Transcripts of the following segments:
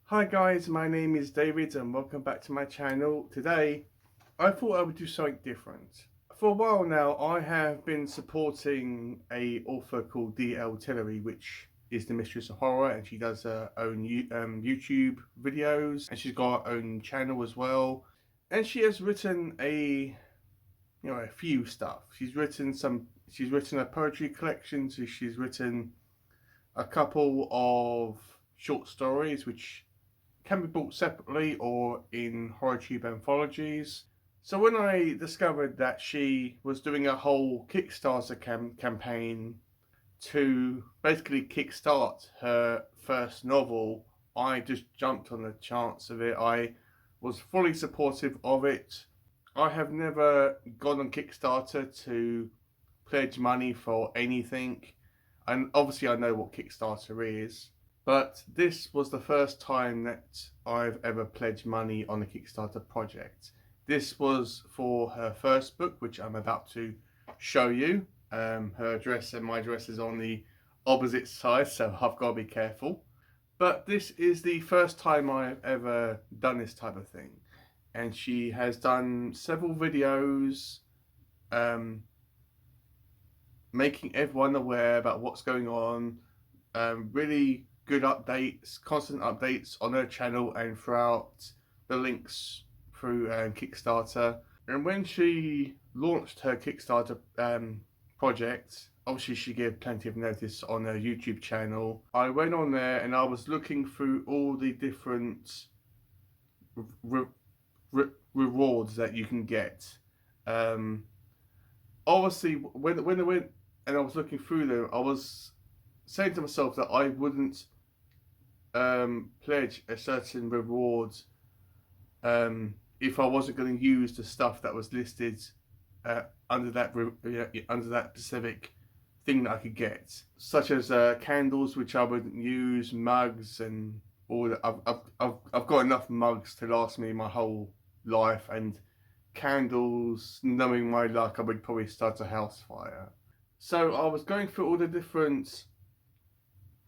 Hi guys, my name is David and welcome back to my channel. Today, I thought I would do something different. For a while now, I have been supporting a author called D.L.Tillery, which is the Mistress of Horror, and she does her own YouTube videos, and she's got her own channel as well. And she has written a few stuff. She's written a poetry collection, so she's written a couple of short stories, which can be bought separately or in HorrorTube anthologies. So when I discovered that she was doing a whole Kickstarter campaign to basically kickstart her first novel, I just jumped on the chance of it. I was fully supportive of it. I have never gone on Kickstarter to pledge money for anything, and obviously I know what Kickstarter is. But this was the first time that I've ever pledged money on a Kickstarter project. This was for her first book, which I'm about to show you. Her address and my address is on the opposite side, so I've got to be careful. But this is the first time I've ever done this type of thing. And she has done several videos making everyone aware about what's going on. Really good updates, constant updates on her channel and throughout the links through Kickstarter. And when she launched her Kickstarter project, obviously she gave plenty of notice on her YouTube channel. I went on there and I was looking through all the different rewards that you can get. Obviously, when I went and I was looking through them, I was saying to myself that I wouldn't pledge a certain reward if I wasn't going to use the stuff that was listed under that specific thing that I could get, such as candles, which I wouldn't use, mugs, and all that. I've got enough mugs to last me my whole life, and candles, knowing my luck, I would probably start a house fire. So I was going through all the different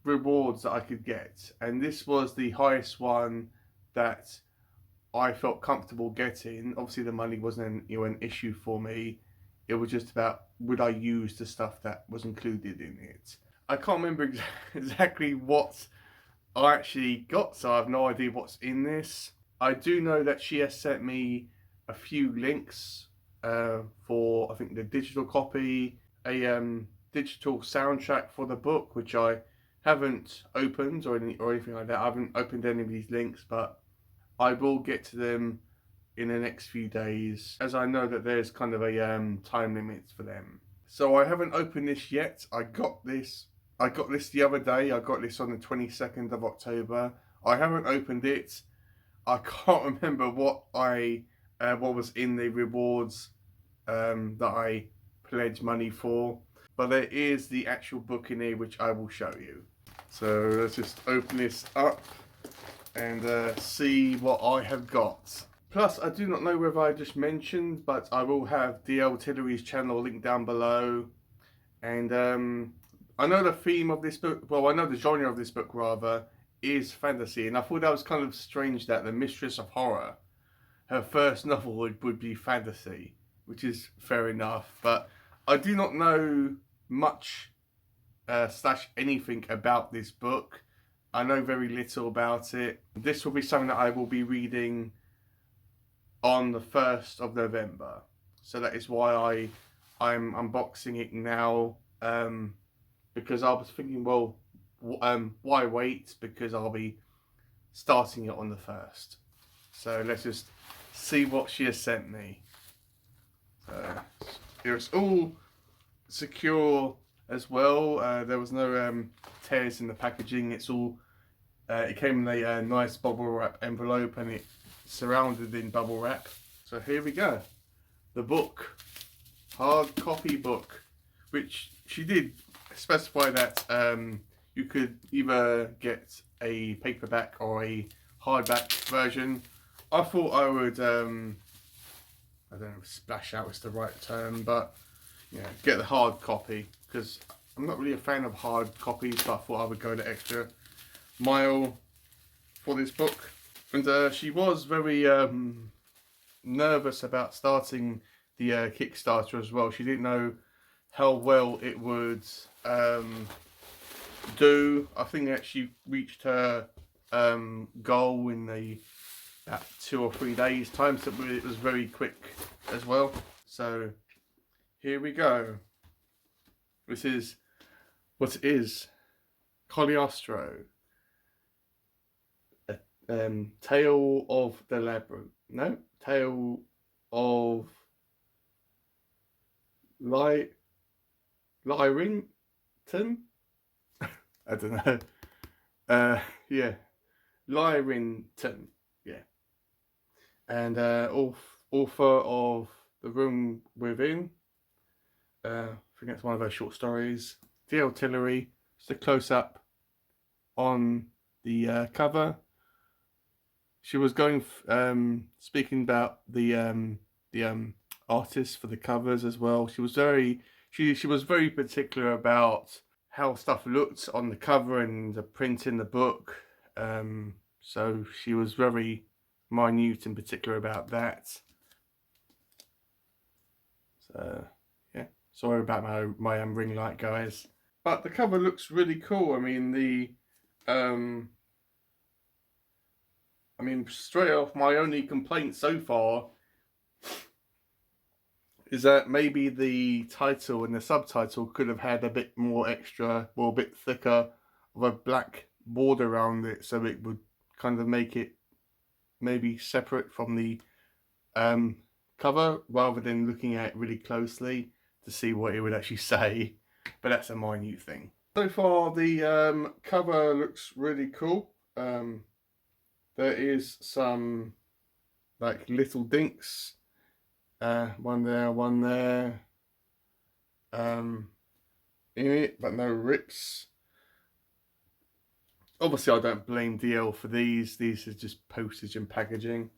rewards that I could get, and this was the highest one that I felt comfortable getting. Obviously the money wasn't an issue for me. It was just about, would I use the stuff that was included in it. I can't remember exactly what I actually got, so I have no idea what's in this. I do know that she has sent me a few links for, I think, the digital copy, a digital soundtrack for the book, which I haven't opened or anything like that. I haven't opened any of these links, but I will get to them in the next few days, as I know that there's kind of a time limit for them. So I haven't opened this yet. I got this the other day. I got this on the 22nd of October. I haven't opened it. I can't remember what was in the rewards that I pledged money for, but there is the actual book in here, which I will show you. So let's just open this up and see what I have got. Plus, I do not know whether I just mentioned, but I will have D.L.Tillery's channel linked down below. And I know the theme of this book, well, I know the genre of this book rather, is fantasy. And I thought that was kind of strange that the Mistress of Horror, her first novel would be fantasy, which is fair enough. But I do not know much slash anything about this book. I know very little about it. This will be something that I will be reading on the 1st of November. So that is why I'm unboxing it now, because I was thinking, well, why wait? Because I'll be starting it on the 1st. So let's just see what she has sent me. So it's all secure as well. There was no tears in the packaging. It's all it came in a nice bubble wrap envelope, and it surrounded in bubble wrap. So here we go, the book, hard copy book, which she did specify that you could either get a paperback or a hardback version. I thought I would I don't know if splash out is the right term, but get the hard copy, because I'm not really a fan of hard copies, but I thought I would go the extra mile for this book, and she was very nervous about starting the Kickstarter as well. She didn't know how well it would do. I think that she reached her goal in about 2 or 3 days time, so it was very quick as well. So here we go. This is what it is. Cagliostro. Tale of the Labyrinth. No, Tale of Lyrington? I don't know. Yeah. Lyrington. Yeah. And author of The Room Within. I think that's one of her short stories. D.L.Tillery. Just a close up on the cover. She was going speaking about the artist for the covers as well. She was very particular about how stuff looked on the cover and the print in the book. So she was very minute and particular about that. So yeah, sorry about my ring light, guys. But the cover looks really cool. I mean, straight off, my only complaint so far is that maybe the title and the subtitle could have had a bit more extra, or a bit thicker of a black border around it, so it would kind of make it maybe separate from the cover, rather than looking at it really closely to see what it would actually say. But that's a minute thing. So far, the cover looks really cool. There is some like little dinks, one there, in it, but no rips. Obviously, I don't blame DL for these. These are just postage and packaging.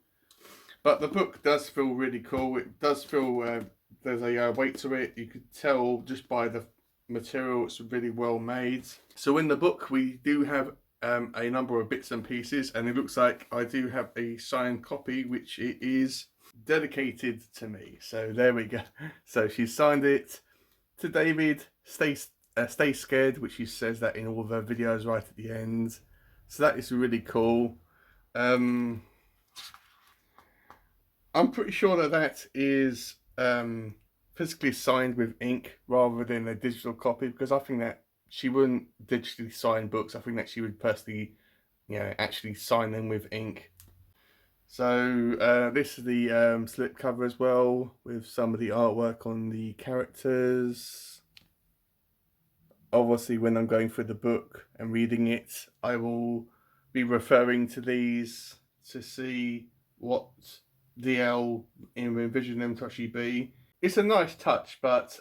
But the book does feel really cool. It does feel there's a weight to it. You could tell just by the material it's really well made. So in the book we do have a number of bits and pieces, and it looks like I do have a signed copy, which it is dedicated to me. So there we go. So she signed it to David. Stay scared, which she says that in all of her videos right at the end. So that is really cool. I'm pretty sure that is physically signed with ink rather than a digital copy, because I think that she wouldn't digitally sign books. I think that she would personally, actually sign them with ink. So this is the slip cover as well, with some of the artwork on the characters. Obviously, when I'm going through the book and reading it, I will be referring to these to see what DL envision them to actually be. It's a nice touch, but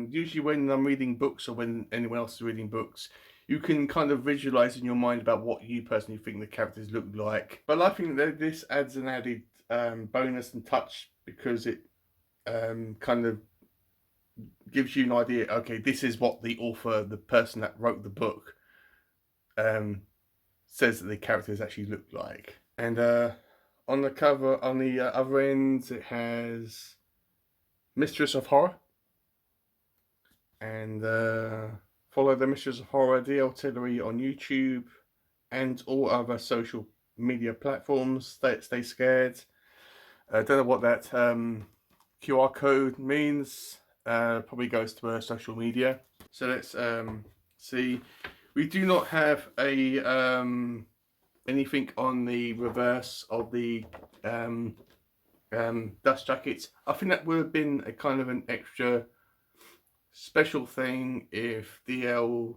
usually when I'm reading books, or when anyone else is reading books, you can kind of visualize in your mind about what you personally think the characters look like. But I think that this adds an added bonus and touch, because it kind of gives you an idea, okay, this is what the author, the person that wrote the book, says that the characters actually look like. And on the cover, on the other end, it has Mistress of Horror. And follow the Mistress of Horror, D.L.Tillery, on YouTube and all other social media platforms. Stay scared. I don't know what that QR code means. Probably goes to her social media. So let's see. We do not have a anything on the reverse of the dust jackets. I think that would have been a kind of an extra special thing if DL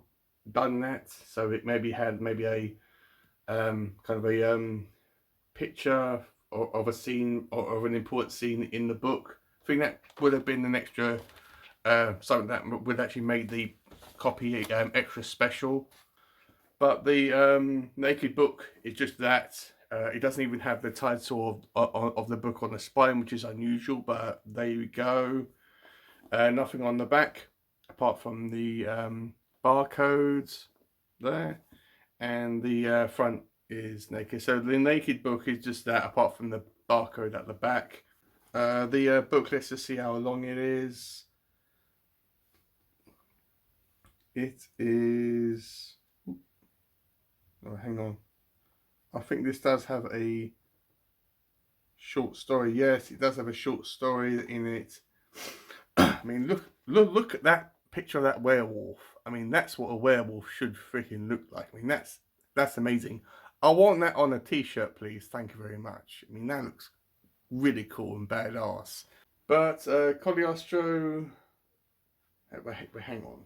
done that. So it maybe had a kind of a picture of a scene, or of an important scene in the book. I think that would have been an extra something that would actually make the copy extra special. But the naked book is just that. It doesn't even have the title of the book on the spine, which is unusual, but there you go. Nothing on the back apart from the barcodes there, and the front is naked. So the naked book is just that, apart from the barcode at the back. The book, let's just see how long it is. It is... Oh, hang on. I think this does have a short story. Yes, it does have a short story in it. I mean, look at that picture of that werewolf. I mean, that's what a werewolf should freaking look like. I mean, that's amazing. I want that on a t-shirt, please. Thank you very much. I mean, that looks really cool and badass. But Cagliostro... Hang on.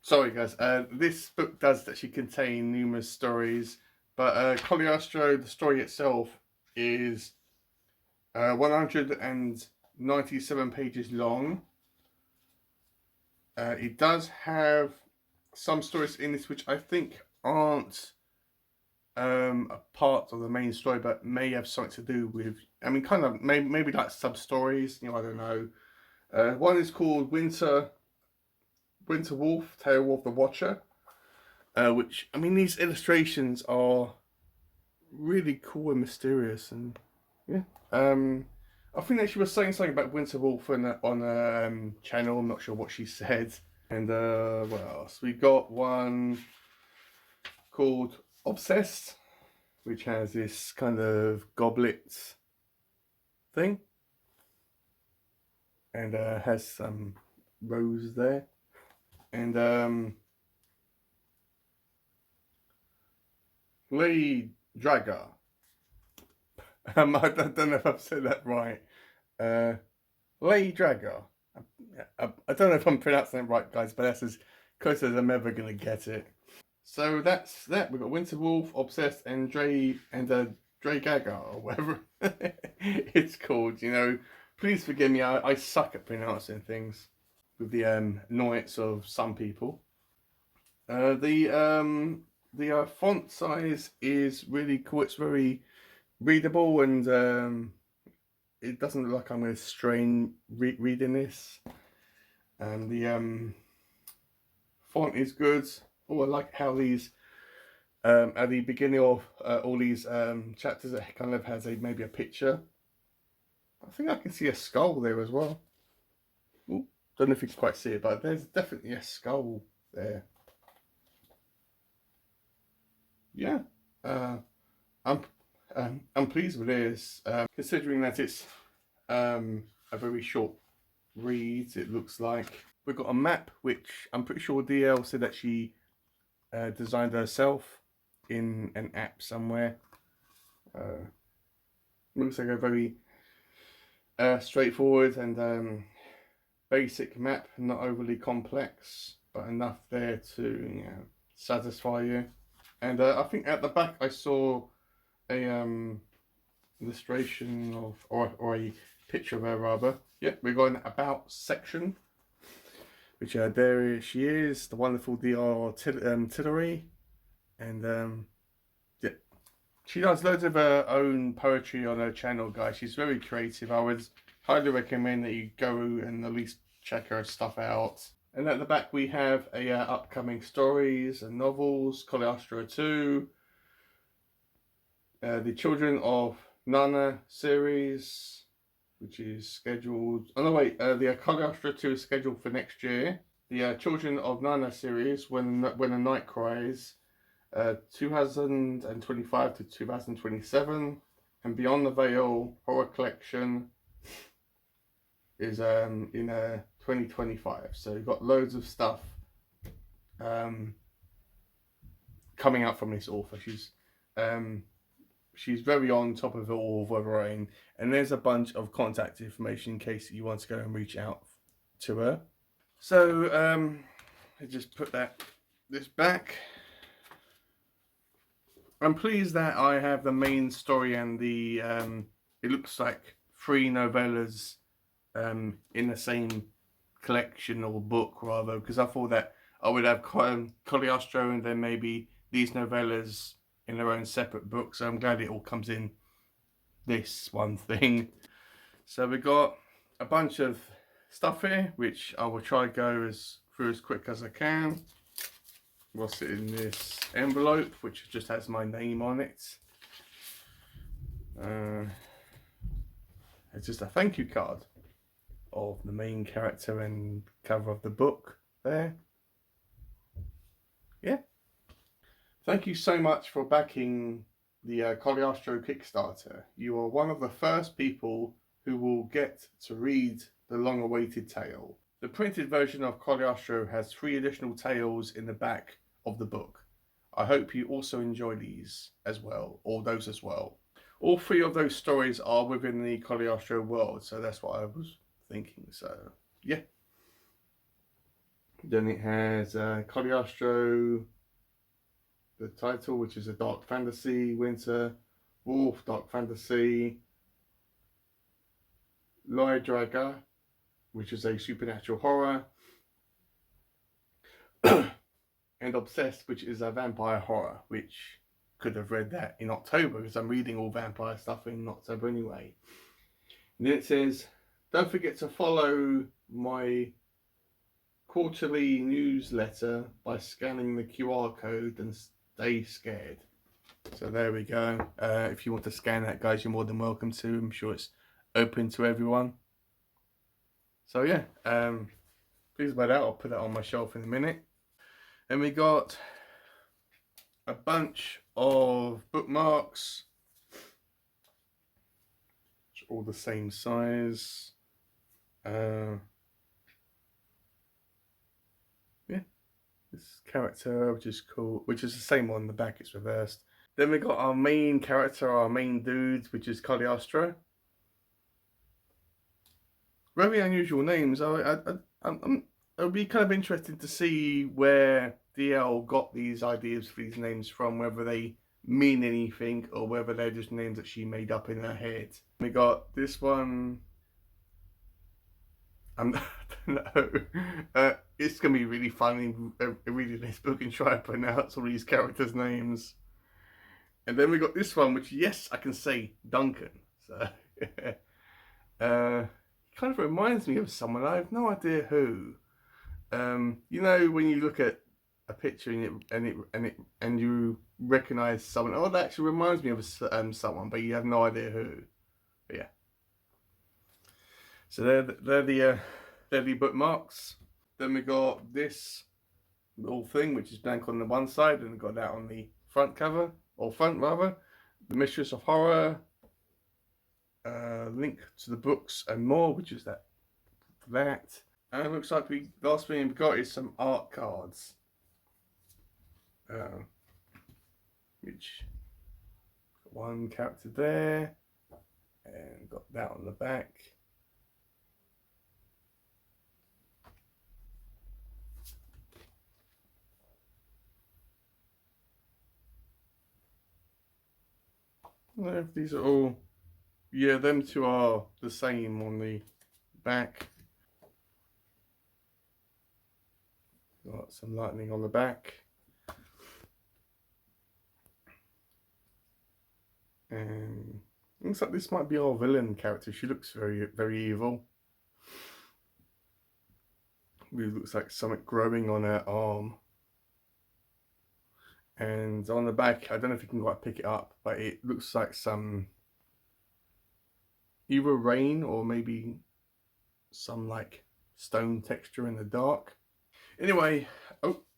Sorry guys, this book does actually contain numerous stories, but Cagliostro, the story itself, is 197 pages long. It does have some stories in this which I think aren't a part of the main story, but may have something to do with, I mean, kind of, maybe like sub-stories, you know, I don't know. One is called Winter Wolf, Tale of the Watcher, which, I mean, these illustrations are really cool and mysterious, and yeah. I think that she was saying something about Winter Wolf on a channel. I'm not sure what she said. And what else? We got one called Obsessed, which has this kind of goblet thing, and has some rose there. And Lady Draga. I don't know if I've said that right. Lady Draga. I don't know if I'm pronouncing it right, guys, but that's as close as I'm ever gonna get it. So that's that. We've got Winter Wolf, Obsessed, and Dre Gaga, or whatever it's called. You know, please forgive me. I suck at pronouncing things, with the annoyance of some people. The font size is really cool. It's very readable, and it doesn't look like I'm going to strain reading this. And the font is good. Oh, I like how these at the beginning of all these chapters, it kind of has maybe a picture. I think I can see a skull there as well. Ooh, don't know if you can quite see it, but there's definitely a skull there. Yeah, I'm pleased with this, considering that it's a very short read. It looks like we've got a map, which I'm pretty sure DL said that she designed herself in an app somewhere. Looks like a very straightforward and basic map, not overly complex, but enough there to, you know, satisfy you. And I think at the back I saw a illustration of, or a picture of her rather. Yeah, we've got an about section, which there she is, the wonderful D.L.Tillery, and yeah, she does loads of her own poetry on her channel, guys. She's very creative. I would highly recommend that you go and at least check her stuff out. And at the back we have a upcoming stories and novels, Cagliostro 2, the Children of Nana series, which is scheduled... Oh no, wait, the Cagliostro 2 is scheduled for next year. The Children of Nana series, When a Night Cries, 2025 to 2027. And Beyond the Veil Horror Collection is in 2025. So you've got loads of stuff coming out from this author. She's very on top of it all with her writing, and there's a bunch of contact information in case you want to go and reach out to her. So I just put this back. I'm pleased that I have the main story and the it looks like 3 novellas in the same collection or book rather, because I thought that I would have Cagliostro and then maybe these novellas in their own separate books. So I'm glad it all comes in this one thing. So we got a bunch of stuff here, which I will try to go through as quick as I can. what's it in this envelope, which just has my name on it. It's just a thank you card of the main character and cover of the book there. Yeah. Thank you so much for backing the Cogliostro Kickstarter. You are one of the first people who will get to read the long-awaited tale. The printed version of Cogliostro has 3 additional tales in the back of the book. I hope you also enjoy these as well, or those as well. All 3 of those stories are within the Cogliostro world, so that's what I was thinking. So, yeah. Then it has Cogliostro, the title, which is a dark fantasy, Winter Wolf, dark fantasy, Lydraga, which is a supernatural horror, and Obsessed, which is a vampire horror, which could have read that in October because I'm reading all vampire stuff in October anyway. And then it says, don't forget to follow my quarterly newsletter by scanning the QR code and stay scared. So there we go. If you want to scan that, guys, you're more than welcome to. I'm sure it's open to everyone. So yeah, please buy that. I'll put that on my shelf in a minute. And we got a bunch of bookmarks. It's all the same size. Yeah, this character, which is cool, which is the same on the back, it's reversed. Then we got our main character, our main dude, which is Cogliostro. Very unusual names. It'll be kind of interesting to see where D.L. got these ideas for these names from, whether they mean anything or whether they're just names that she made up in her head. We got this one. I don't know. It's going to be really funny reading this book and trying to pronounce all these characters' names. And then we got this one, which, yes, I can say Duncan. So, it kind of reminds me of someone. I have no idea who. You know, when you look at a picture and you recognise someone, oh, that actually reminds me of someone, but you have no idea who. But yeah. So they're the bookmarks. Then we got this little thing, which is blank on the one side, and we got that on the front cover, or front rather. The Mistress of Horror, link to the books and more, which is that. And it looks like the last thing we've got is some art cards, which got one character there, and got that on the back. I don't know if these are all, yeah, them two are the same on the back. Got some lightning on the back. And looks like this might be our villain character. She looks very, very evil. Really looks like something growing on her arm. And on the back, I don't know if you can quite pick it up, but it looks like some either rain or maybe some like stone texture in the dark. Anyway,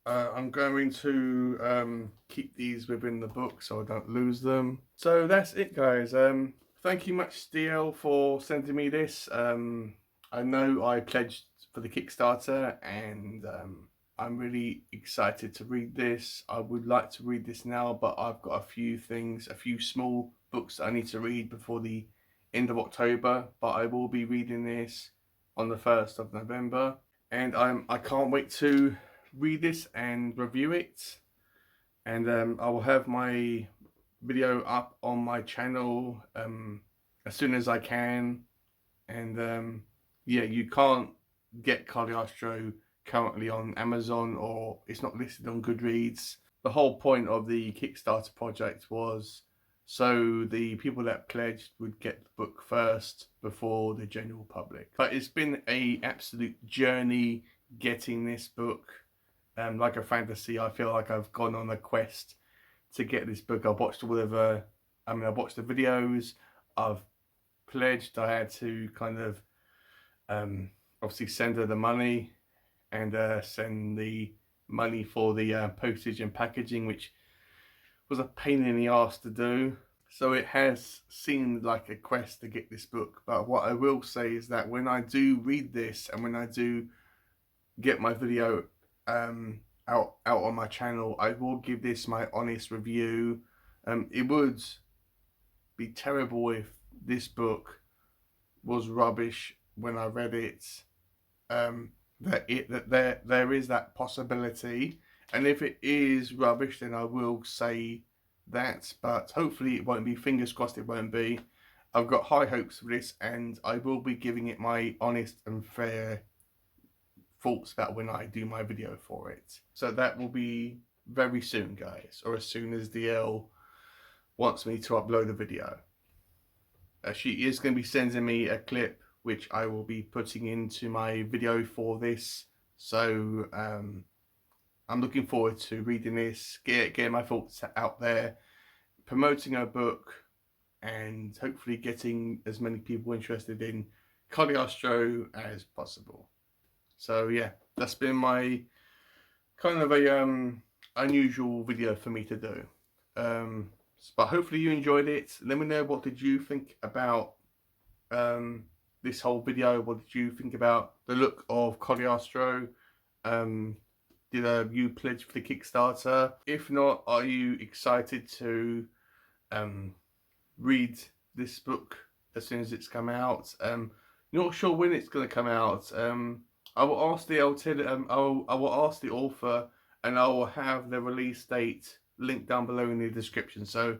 I'm going to keep these within the book so I don't lose them. So that's it, guys. Thank you much, D.L., for sending me this. I know I pledged for the Kickstarter, and I'm really excited to read this. I would like to read this now, but I've got a few small books that I need to read before the end of October. But I will be reading this on the 1st of November. And I can't wait to read this and review it. And I will have my video up on my channel as soon as I can. And yeah, you can't get Cogliostro currently on Amazon, or it's not listed on Goodreads. The whole point of the Kickstarter project was so the people that pledged would get the book first before the general public. But it's been an absolute journey getting this book. like a fantasy. I feel like I've gone on a quest to get this book. I've watched all of I've watched the videos. I've pledged. I had to kind of obviously send her the money and send the money for the postage and packaging, which was a pain in the ass to do. So it has seemed like a quest to get this book. But what I will say is that when I do read this and when I do get my video out on my channel, I will give this my honest review. It would be terrible if this book was rubbish when I read it. That there is that possibility, and if it is rubbish, then I will say that. But hopefully it won't be. Fingers crossed it won't be. I've got high hopes for this, and I will be giving it my honest and fair thoughts about when I do my video for it. So that will be very soon, guys, or as soon as DL wants me to upload a video. She is going to be sending me a clip which I will be putting into my video for this. So I'm looking forward to reading this, getting my thoughts out there, promoting her book, and hopefully getting as many people interested in Cagliostro as possible. So yeah, that's been my kind of a unusual video for me to do. But hopefully you enjoyed it. Let me know, what did you think about this whole video? What did you think about the look of Cagliostro? Did you pledge for the Kickstarter? If not, are you excited to read this book as soon as it's come out? Not sure when it's going to come out. I will ask D.L.Tillery, I will ask the author, and I will have the release date linked down below in the description. So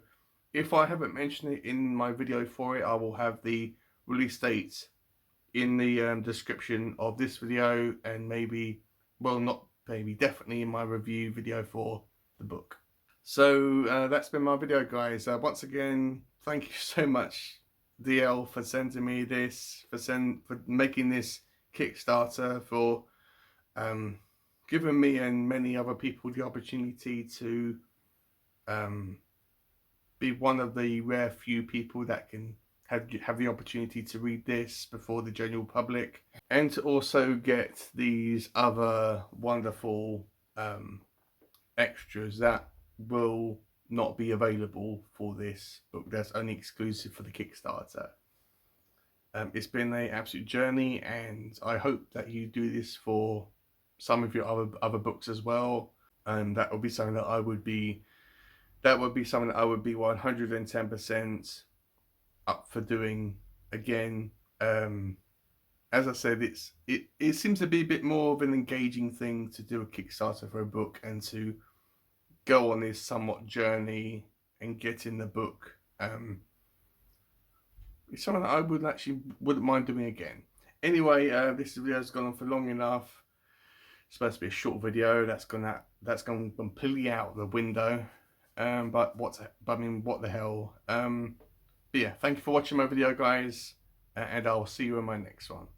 if I haven't mentioned it in my video for it, I will have the release date in the description of this video, and maybe, well, not maybe, definitely in my review video for the book. So that's been my video, guys. Once again, thank you so much, DL, for sending me this, for making this Kickstarter, for giving me and many other people the opportunity to be one of the rare few people that can have the opportunity to read this before the general public, and to also get these other wonderful extras that will not be available for this book. That's only exclusive for the Kickstarter. It's been an absolute journey, and I hope that you do this for some of your other books as well. And that would be something that I would be 110% up for doing again. As I said, it seems to be a bit more of an engaging thing to do a Kickstarter for a book, and to go on this somewhat journey and get in the book. It's something that I wouldn't mind doing again. Anyway, this video has gone on for long enough. It's supposed to be a short video. That's gone completely out the window. But what the hell? But yeah, thank you for watching my video, guys, and I'll see you in my next one.